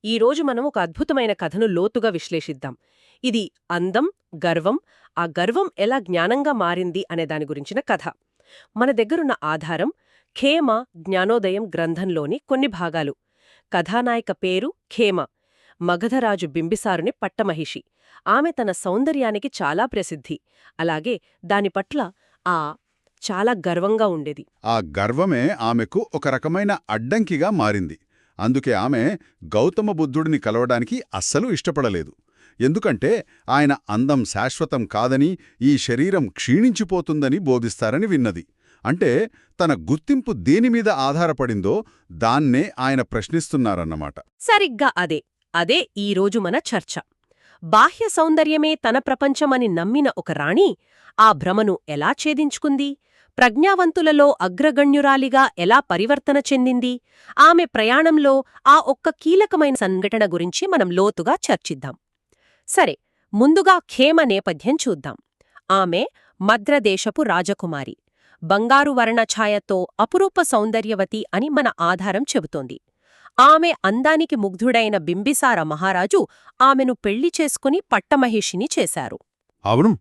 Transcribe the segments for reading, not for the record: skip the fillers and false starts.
ఈరోజు మనం ఒక అద్భుతమైన కథను లోతుగా విశ్లేషిద్దాం. ఇది అందం, గర్వం, ఆ గర్వం ఎలా జ్ఞానంగా మారింది అనే దాని గురించిన కథ. మన దగ్గరున్న ఆధారం ఖేమ జ్ఞానోదయం గ్రంథంలోని కొన్ని భాగాలు. కథానాయిక పేరు ఖేమ, మగధరాజు బింబిసారుని పట్టమహిషి. ఆమె తన సౌందర్యానికి చాలా ప్రసిద్ధి. అలాగే దాని పట్ల ఆ చాలా గర్వంగా ఉండేది. ఆ గర్వమే ఆమెకు ఒక రకమైన అడ్డంకిగా మారింది. అందుకే ఆమె గౌతమ బుద్ధుడిని కలవడానికి అస్సలు ఇష్టపడలేదు. ఎందుకంటే ఆయన అందం శాశ్వతం కాదని, ఈ శరీరం క్షీణించిపోతుందని బోధిస్తారని విన్నది. అంటే తన గుర్తింపు దేనిమీద ఆధారపడిందో దాన్నే ఆయన ప్రశ్నిస్తున్నారన్నమాట. సరిగ్గా అదే ఈరోజు మన చర్చ. బాహ్య సౌందర్యమే తన ప్రపంచమని నమ్మిన ఒక రాణి ఆ భ్రమను ఎలా ఛేదించుకుంది? ప్రజ్ఞావంతులలో అగ్రగణ్యురాలిగా ఎలా పరివర్తన చెందింది? ఆమె ప్రయాణంలో ఆ ఒక్క కీలకమైన సంఘటన గురించి మనం లోతుగా చర్చిద్దాం. సరే, ముందుగా ఖేమ నేపథ్యం చూద్దాం. ఆమె మద్రదేశపు రాజకుమారి. బంగారు వర్ణఛాయతో అపురూప సౌందర్యవతి అని మన ఆధారం చెబుతోంది. ఆమె అందానికి ముగ్ధుడైన బింబిసార మహారాజు ఆమెను పెళ్లి చేసుకుని పట్టమహిషిని చేశారు. అవును,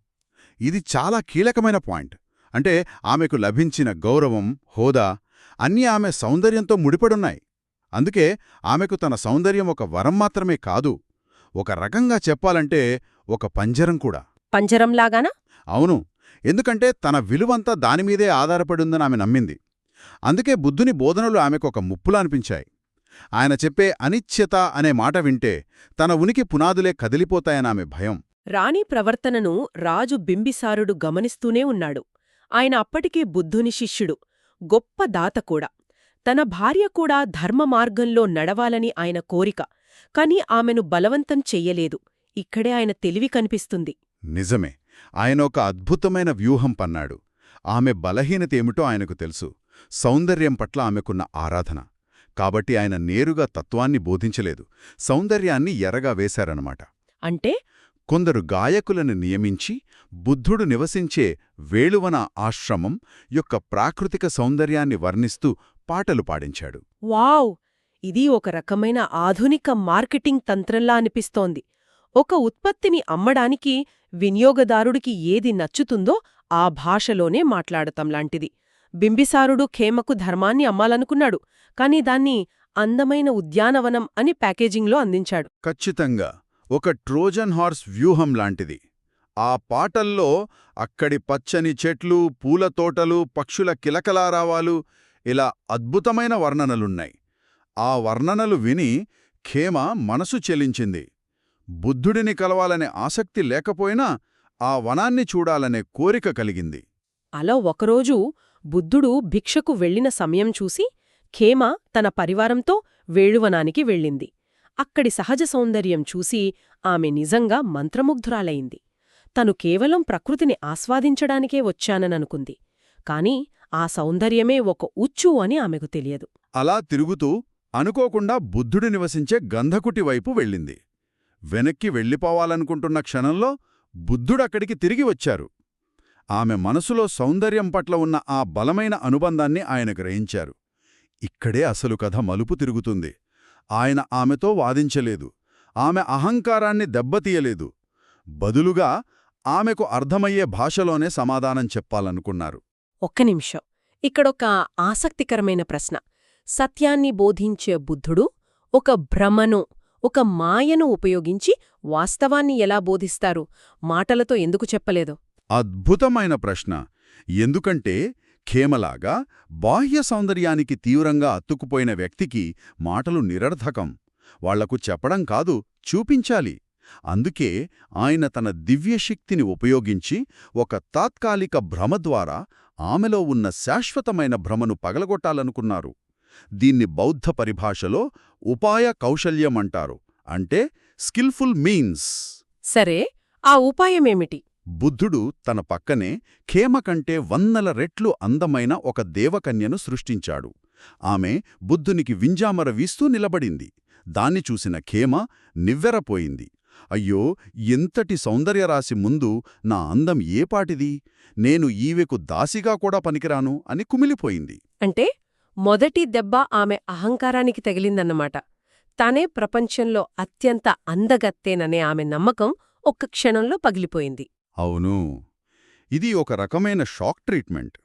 ఇది చాలా కీలకమైన పాయింట్. అంటే ఆమెకు లభించిన గౌరవం, హోదా అన్నీ ఆమె సౌందర్యంతో ముడిపడున్నాయి. అందుకే ఆమెకు తన సౌందర్యం ఒక వరం మాత్రమే కాదు, ఒక రకంగా చెప్పాలంటే ఒక పంజరం కూడా. పంజరంలాగానా? అవును, ఎందుకంటే తన విలువంతా దానిమీదే ఆధారపడిందని ఆమె నమ్మింది. అందుకే బుద్ధుని బోధనలు ఆమెకు ఒక ముప్పులా అనిపించాయి. ఆయన చెప్పే అనిశ్చిత అనే మాట వింటే తన ఉనికి పునాదులే కదిలిపోతాయనామె భయం. రాణి ప్రవర్తనను రాజు బింబిసారుడు గమనిస్తూనే ఉన్నాడు. ఆయన అప్పటికే బుద్ధుని శిష్యుడు, గొప్ప దాత కూడా. తన భార్య కూడా ధర్మ మార్గంలో నడవాలని ఆయన కోరిక. కాని ఆమెను బలవంతం చెయ్యలేదు. ఇక్కడే ఆయన తెలివి కనిపిస్తుంది. నిజమే, ఆయన ఒక అద్భుతమైన వ్యూహం పన్నాడు. ఆమె బలహీనతేమిటో ఆయనకు తెలుసు, సౌందర్యం పట్ల ఆమెకున్న ఆరాధన. కాబట్టి ఆయన నేరుగా తత్వాన్ని బోధించలేదు, సౌందర్యాన్ని ఎరగా వేశారన్నమాట. అంటే కొందరు గాయకులను నియమించి బుద్ధుడు నివసించే వేళువన ఆశ్రమం యొక్క ప్రాకృతిక సౌందర్యాన్ని వర్ణిస్తూ పాటలు పాడించాడు. వావ్! ఇది ఒక రకమైన ఆధునిక మార్కెటింగ్ తంత్రంలా అనిపిస్తోంది. ఒక ఉత్పత్తిని అమ్మడానికి వినియోగదారుడికి ఏది నచ్చుతుందో ఆ భాషలోనే మాట్లాడతంలాంటిది. బింబిసారుడు ఖేమకు ధర్మాన్ని అమ్మాలనుకున్నాడు, కాని దాన్ని అందమైన ఉద్యానవనం అని ప్యాకేజింగ్లో అందించాడు. ఖచ్చితంగా ఒక ట్రోజన్ హార్స్ వ్యూహం లాంటిది. ఆ పాటల్లో అక్కడి పచ్చని చెట్లు, పూలతోటలు, పక్షుల కిలకలారావాలు, ఇలా అద్భుతమైన వర్ణనలున్నాయి. ఆ వర్ణనలు విని ఖేమ మనసు చెలించింది. బుద్ధుడిని కలవాలనే ఆసక్తి లేకపోయినా ఆ వనాన్ని చూడాలనే కోరిక కలిగింది. అలా ఒకరోజు బుద్ధుడు భిక్షకు వెళ్లిన సమయం చూసి ఖేమ తన పరివారంతో వేళువనానికి వెళ్ళింది. అక్కడి సహజ సౌందర్యం చూసి ఆమె నిజంగా మంత్రముగ్ధురాలయింది. తను కేవలం ప్రకృతిని ఆస్వాదించడానికే వచ్చానననుకుంది. కాని ఆ సౌందర్యమే ఒక ఉచ్చు అని ఆమెకు తెలియదు. అలా తిరుగుతూ అనుకోకుండా బుద్ధుడు నివసించే గంధకుటి వైపు వెళ్ళింది. వెనక్కి వెళ్ళిపోవాలనుకుంటున్న క్షణంలో బుద్ధుడక్కడికి తిరిగి వచ్చారు. ఆమె మనసులో సౌందర్యం పట్ల ఉన్న ఆ బలమైన అనుబంధాన్ని ఆయన గ్రహించారు. ఇక్కడే అసలు కథ మలుపు తిరుగుతుంది. ఆయన ఆమెతో వాదించలేదు, ఆమె అహంకారాన్ని దెబ్బతీయలేదు. బదులుగా ఆమెకు అర్థమయ్యే భాషలోనే సమాధానం చెప్పాలనుకున్నారు. ఒక్క నిమిషం, ఇక్కడొక ఆసక్తికరమైన ప్రశ్న. సత్యాన్ని బోధించే బుద్ధుడు ఒక భ్రమను, ఒక మాయను ఉపయోగించి వాస్తవాన్ని ఎలా బోధిస్తారు? మాటలతో ఎందుకు చెప్పలేదు? అద్భుతమైన ప్రశ్న. ఎందుకంటే ఖేమలాగా బాహ్య సౌందర్యానికి తీవ్రంగా అత్తుకుపోయిన వ్యక్తికి మాటలు నిరర్థకం. వాళ్లకు చెప్పడం కాదు, చూపించాలి. అందుకే ఆయన తన దివ్యశక్తిని ఉపయోగించి ఒక తాత్కాలిక భ్రమ ద్వారా ఆమెలో ఉన్న శాశ్వతమైన భ్రమను పగలగొట్టాలనుకున్నారు. దీన్ని బౌద్ధ పరిభాషలో ఉపాయ కౌశల్యమంటారు, అంటే స్కిల్ఫుల్ మీన్స్. సరే, ఆ ఉపాయమేమిటి? బుద్ధుడు తన పక్కనే ఖేమ కంటే 100 రెట్లు అందమైన ఒక దేవకన్యను సృష్టించాడు. ఆమె బుద్ధునికి వింజామర వీస్తూ నిలబడింది. దాన్ని చూసిన ఖేమ నివ్వెరపోయింది. అయ్యో, ఎంతటి సౌందర్యరాశి ముందు నా అందం ఏపాటిది, నేను ఈమెకు దాసిగా కూడా పనికిరాను అని కుమిలిపోయింది. అంటే మొదటి దెబ్బ ఆమె అహంకారానికి తగిలిందన్నమాట. తనే ప్రపంచంలో అత్యంత అందగత్తేననే ఆమె నమ్మకం ఒక్క క్షణంలో పగిలిపోయింది. అవును. ఇది ఒక రకమైన షాక్ ట్రీట్మెంట్.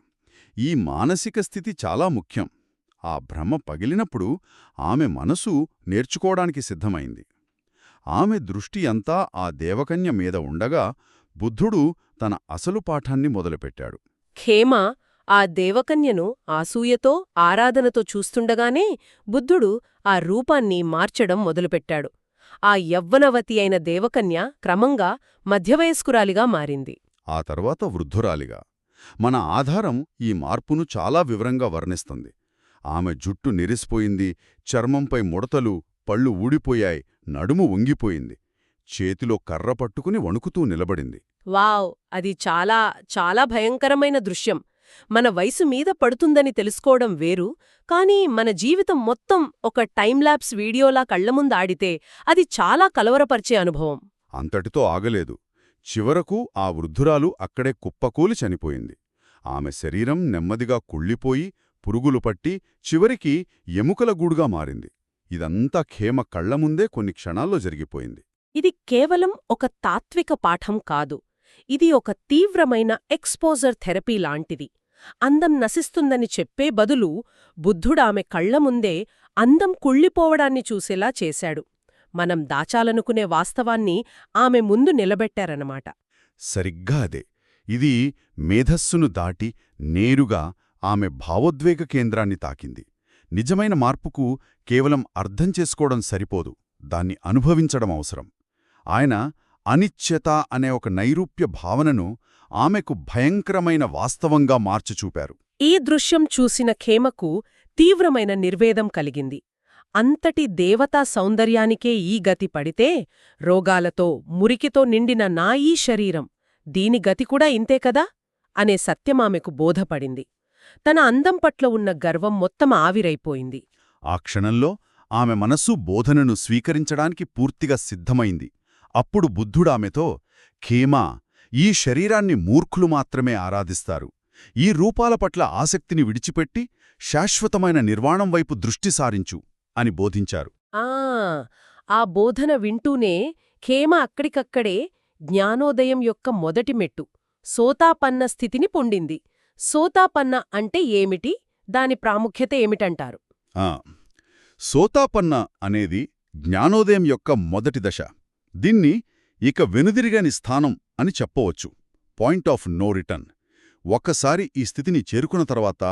ఈ మానసిక స్థితి చాలా ముఖ్యం. ఆ భ్రమ పగిలినప్పుడు ఆమె మనసు నేర్చుకోవడానికి సిద్ధమైంది. ఆమె దృష్టి అంతా ఆ దేవకన్య మీద ఉండగా బుద్ధుడు తన అసలు పాఠాన్ని మొదలుపెట్టాడు. ఖేమ ఆ దేవకన్యను ఆసూయతో ఆరాధనతో చూస్తుండగానే బుద్ధుడు ఆ రూపాన్ని మార్చడం మొదలుపెట్టాడు. ఆ యవ్వనవతి అయిన దేవకన్య క్రమంగా మధ్యవయస్కురాలిగా మారింది. ఆ తర్వాత వృద్ధురాలిగా. మన ఆధారం ఈ మార్పును చాలా వివరంగా వర్ణిస్తుంది. ఆమె జుట్టు నెరిసిపోయింది, చర్మంపై ముడతలు, పళ్ళు ఊడిపోయాయి, నడుము వంగిపోయింది. చేతిలో కర్ర పట్టుకుని వణుకుతూ నిలబడింది. వావ్! అది చాలా చాలా భయంకరమైన దృశ్యం. మన వయసు మీద పడుతుందని తెలుసుకోవడం వేరు, కానీ మన జీవితం మొత్తం ఒక టైమ్లాప్స్ వీడియోలా కళ్లముందాడితే అది చాలా కలవరపరిచే అనుభవం. అంతటితో ఆగలేదు. చివరకు ఆ వృద్ధురాలు అక్కడే కుప్పకూలి చనిపోయింది. ఆమె శరీరం నెమ్మదిగా కుళ్ళిపోయి, పురుగులు పట్టి, చివరికి ఎముకల గూడుగా మారింది. ఇదంతా ఖేమ కళ్లముందే కొన్ని క్షణాల్లో జరిగిపోయింది. ఇది కేవలం ఒక తాత్విక పాఠం కాదు. ఇది ఒక తీవ్రమైన ఎక్స్పోజర్ థెరపీ లాంటిది. అందం నశిస్తుందని చెప్పే బదులు బుద్ధుడామె కళ్లముందే అందం కుళ్ళిపోవడాన్ని చూసేలా చేశాడు. మనం దాచాలనుకునే వాస్తవాన్ని ఆమె ముందు నిలబెట్టారన్నమాట. సరిగ్గా అదే. ఇది మేధస్సును దాటి నేరుగా ఆమె భావోద్వేగ కేంద్రాన్ని తాకింది. నిజమైన మార్పుకు కేవలం అర్థం చేసుకోవడం సరిపోదు, దాన్ని అనుభవించడం అవసరం. ఆయన అనిశ్చత అనే ఒక నైరూప్య భావనను ఆమెకు భయంకరమైన వాస్తవంగా మార్చిచూపారు. ఈ దృశ్యం చూసిన ఖేమకు తీవ్రమైన నిర్వేదం కలిగింది. అంతటి దేవతా సౌందర్యానికే ఈ గతి పడితే, రోగాలతో మురికితో నిండిన నా ఈ శరీరం, దీని గతి కూడా ఇంతే కదా అనే సత్యమామెకు బోధపడింది. తన అందం పట్ల ఉన్న గర్వం మొత్తం ఆవిరైపోయింది. ఆ క్షణంలో ఆమె మనస్సు బోధనను స్వీకరించడానికి పూర్తిగా సిద్ధమైంది. అప్పుడు బుద్ధుడామెతో, ఖేమా, ఈ శరీరాన్ని మూర్ఖులు మాత్రమే ఆరాధిస్తారు. ఈ రూపాల పట్ల ఆసక్తిని విడిచిపెట్టి శాశ్వతమైన నిర్వాణం వైపు దృష్టి సారించు అని బోధించారు. ఆ బోధన వింటూనే ఖేమ అక్కడికక్కడే జ్ఞానోదయం యొక్క మొదటి మెట్టు, సోతాపన్న స్థితిని పొందింది. సోతాపన్న అంటే ఏమిటి? దాని ప్రాముఖ్యత ఏమిటంటారు? సోతాపన్న అనేది జ్ఞానోదయం యొక్క మొదటి దశ. దీన్ని ఇక వెనుదిరిగని స్థానం అని చెప్పవచ్చు. Point of no return. ఒక్కసారి ఈ స్థితిని చేరుకున్న తర్వాత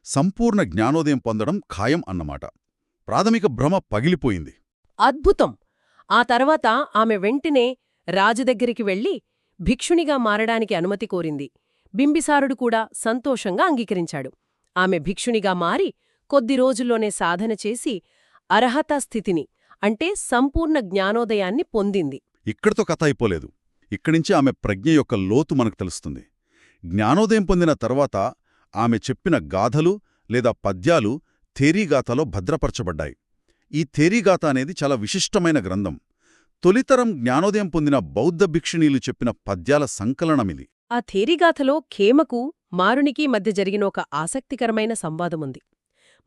సంపూర్ణ జ్ఞానోదయం పొందడం ఖాయం అన్నమాట. ప్రాథమిక భ్రమ పగిలిపోయింది. అద్భుతం! ఆ తర్వాత ఆమె వెంటనే రాజు దగ్గరికి వెళ్లి భిక్షునిగా మారడానికి అనుమతి కోరింది. బింబిసారుడు కూడా సంతోషంగా అంగీకరించాడు. ఆమె భిక్షునిగా మారి కొద్ది రోజుల్లోనే సాధన చేసి అర్హతా స్థితిని, అంటే సంపూర్ణ జ్ఞానోదయాన్ని పొందింది. ఇక్కడితో కథ అయిపోలేదు. ఇక్కడించి ఆమె ప్రజ్ఞ యొక్క లోతు మనకు తెలుస్తుంది. జ్ఞానోదయం పొందిన తర్వాత ఆమె చెప్పిన గాథలు లేదా పద్యాలు థేరీగాథలో భద్రపరచబడ్డాయి. ఈ థేరీగాథ అనేది చాలా విశిష్టమైన గ్రంథం. తొలితరం జ్ఞానోదయం పొందిన బౌద్ధ భిక్షుణీలు చెప్పిన పద్యాల సంకలనమిది. ఆ థేరీగాథలో ఖేమకు మారునికి మధ్య జరిగిన ఒక ఆసక్తికరమైన సంవాదముంది.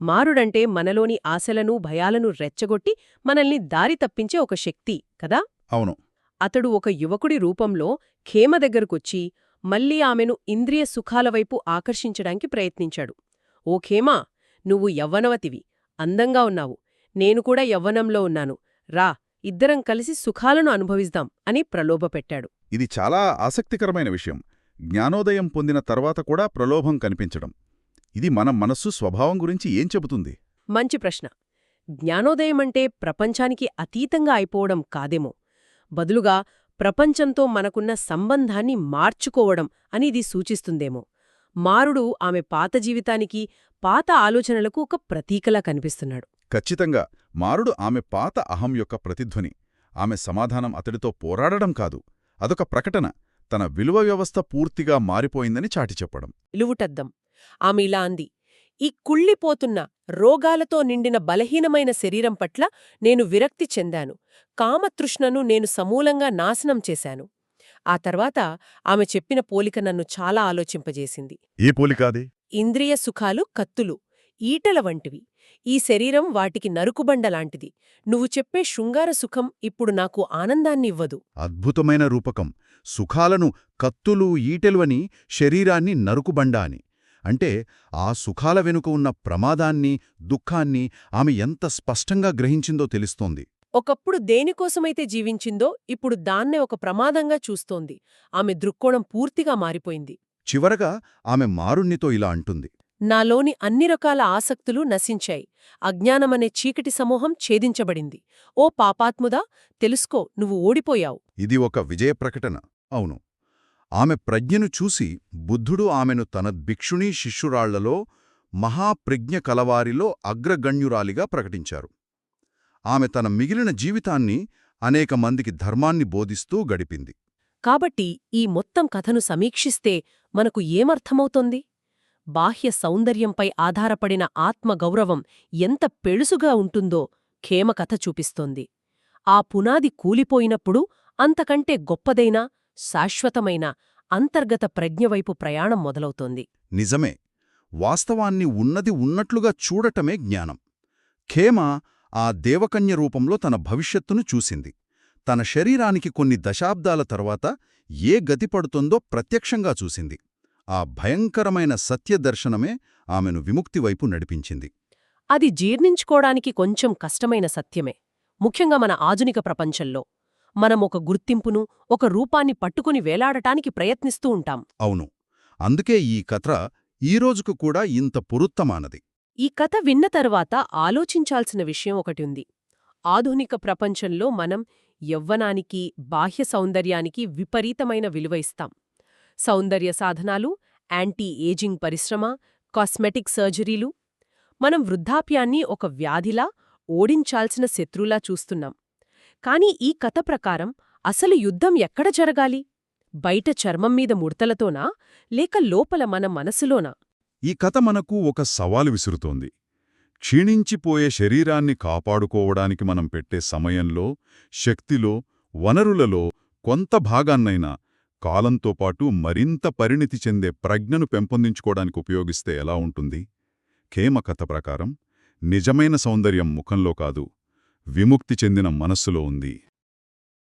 మారుడంటే మనలోని ఆశలను భయాలను రెచ్చగొట్టి మనల్ని దారి తప్పించే ఒక శక్తి కదా. అవును. అతడు ఒక యువకుడి రూపంలో ఖేమ దగ్గరకొచ్చి మళ్లీ ఆమెను ఇంద్రియ సుఖాలవైపు ఆకర్షించడానికి ప్రయత్నించాడు. ఓ ఖేమా, నువ్వు యవ్వనవతివి, అందంగా ఉన్నావు, నేను కూడా యవ్వనంలో ఉన్నాను, రా, ఇద్దరం కలిసి సుఖాలను అనుభవిస్తాం అని ప్రలోభపెట్టాడు. ఇది చాలా ఆసక్తికరమైన విషయం. జ్ఞానోదయం పొందిన తర్వాత కూడా ప్రలోభం కనిపించడం. ఇది మన మనస్సు స్వభావం గురించి ఏం చెబుతుంది? మంచి ప్రశ్న. జ్ఞానోదయమంటే ప్రపంచానికి అతీతంగా అయిపోవడం కాదేమో, బదులుగా ప్రపంచంతో మనకున్న సంబంధాన్ని మార్చుకోవడం అని ఇది సూచిస్తుందేమో. మారుడు ఆమె పాత జీవితానికి, పాత ఆలోచనలకు ఒక ప్రతీకలా కనిపిస్తున్నాడు. ఖచ్చితంగా. మారుడు ఆమె పాత అహం యొక్క ప్రతిధ్వని. ఆమె సమాధానం అతడితో పోరాడడం కాదు, అదొక ప్రకటన. తన విలువ వ్యవస్థ పూర్తిగా మారిపోయిందని చాటి చెప్పడం. ఇలువుటద్దం. ఆమె ఇలా అంది, ఈ కుళ్ళిపోతున్న, రోగాలతో నిండిన బలహీనమైన శరీరం పట్ల నేను విరక్తి చెందాను. కామతృష్ణను నేను సమూలంగా నాశనం చేశాను. ఆ తర్వాత ఆమె చెప్పిన పోలిక నన్ను చాలా ఆలోచింపజేసింది. ఏ పోలికాది? ఇంద్రియ సుఖాలు కత్తులు, ఈటల వంటివి. ఈ శరీరం వాటికి నరుకుబండలాంటిది. నువ్వు చెప్పే శృంగార సుఖం ఇప్పుడు నాకు ఆనందాన్నివ్వదు. అద్భుతమైన రూపకం. సుఖాలను కత్తులు ఈటెలు అని, శరీరాన్ని నరుకుబండ అని. అంటే ఆ సుఖాల వెనుక ఉన్న ప్రమాదాన్ని, దుఃఖాన్ని ఆమె ఎంత స్పష్టంగా గ్రహించిందో తెలుస్తోంది. ఒకప్పుడు దేనికోసమైతే జీవించిందో ఇప్పుడు దాన్నే ఒక ప్రమాదంగా చూస్తోంది. ఆమె దృక్కోణం పూర్తిగా మారిపోయింది. చివరగా ఆమె మారుణ్ణితో ఇలా అంటుంది. నాలోని అన్ని రకాల ఆసక్తులు నశించాయి. అజ్ఞానమనే చీకటి సమూహం ఛేదించబడింది. ఓ పాపాత్ముదా, తెలుసుకో, నువ్వు ఓడిపోయావు. ఇది ఒక విజయ ప్రకటన. అవును. ఆమె ప్రజ్ఞను చూసి బుద్ధుడు ఆమెను తన భిక్షుణీ శిష్యురాళ్లలో మహాప్రజ్ఞ కలవారిలో అగ్రగణ్యురాలిగా ప్రకటించారు. ఆమె తన మిగిలిన జీవితాన్ని అనేక మందికి ధర్మాన్ని బోధిస్తూ గడిపింది. కాబట్టి ఈ మొత్తం కథను సమీక్షిస్తే మనకు ఏమర్థమవుతోంది? బాహ్య సౌందర్యంపై ఆధారపడిన ఆత్మగౌరవం ఎంత పెళుసుగా ఉంటుందో ఖేమ కథ చూపిస్తోంది. ఆ పునాది కూలిపోయినప్పుడు అంతకంటే గొప్పదైన, శాశ్వతమైన అంతర్గత ప్రజ్ఞవైపు ప్రయాణం మొదలవుతోంది. నిజమే. వాస్తవాన్ని ఉన్నది ఉన్నట్లుగా చూడటమే జ్ఞానం. ఖేమ ఆ దేవకన్య రూపంలో తన భవిష్యత్తును చూసింది. తన శరీరానికి కొన్ని దశాబ్దాల తర్వాత ఏ గతి పడుతుందో ప్రత్యక్షంగా చూసింది. ఆ భయంకరమైన సత్యదర్శనమే ఆమెను విముక్తివైపు నడిపించింది. అది జీర్ణించుకోడానికి కొంచెం కష్టమైన సత్యమే, ముఖ్యంగా మన ఆధునిక ప్రపంచంలో. మనం ఒక గుర్తింపును, ఒక రూపాన్ని పట్టుకుని వేలాడటానికి ప్రయత్నిస్తూ ఉంటాం. అవును. అందుకే ఈ కథ ఈరోజుకు కూడా ఇంత పురుత్తమానది. ఈ కథ విన్న తరువాత ఆలోచించాల్సిన విషయం ఒకటి ఉంది. ఆధునిక ప్రపంచంలో మనం యవ్వనానికి, బాహ్య సౌందర్యానికి విపరీతమైన విలువ ఇస్తాం. సౌందర్య సాధనాలు, యాంటీ ఏజింగ్ పరిశ్రమ, కాస్మెటిక్ సర్జరీలు. మనం వృద్ధాప్యాన్ని ఒక వ్యాధిలా, ఓడించాల్సిన శత్రులా చూస్తున్నాం. కాని ఈ కథ ప్రకారం అసలు యుద్ధం ఎక్కడ జరగాలి? బయట చర్మం మీద ముడతలతోనా, లేక లోపల మన మనసులోనా? ఈ కథ మనకు ఒక సవాలు విసురుతోంది. క్షీణించిపోయే శరీరాన్ని కాపాడుకోవడానికి మనం పెట్టే సమయంలో, శక్తిలో, వనరులలో కొంత భాగాన్నైనా కాలంతో పాటు మరింత పరిణితి చెందే ప్రజ్ఞను పెంపొందించుకోవడానికి ఉపయోగిస్తే ఎలా ఉంటుంది? ఖేమ కథ ప్రకారం నిజమైన సౌందర్యం ముఖంలో కాదు, విముక్తి చెందిన మనస్సులో ఉంది.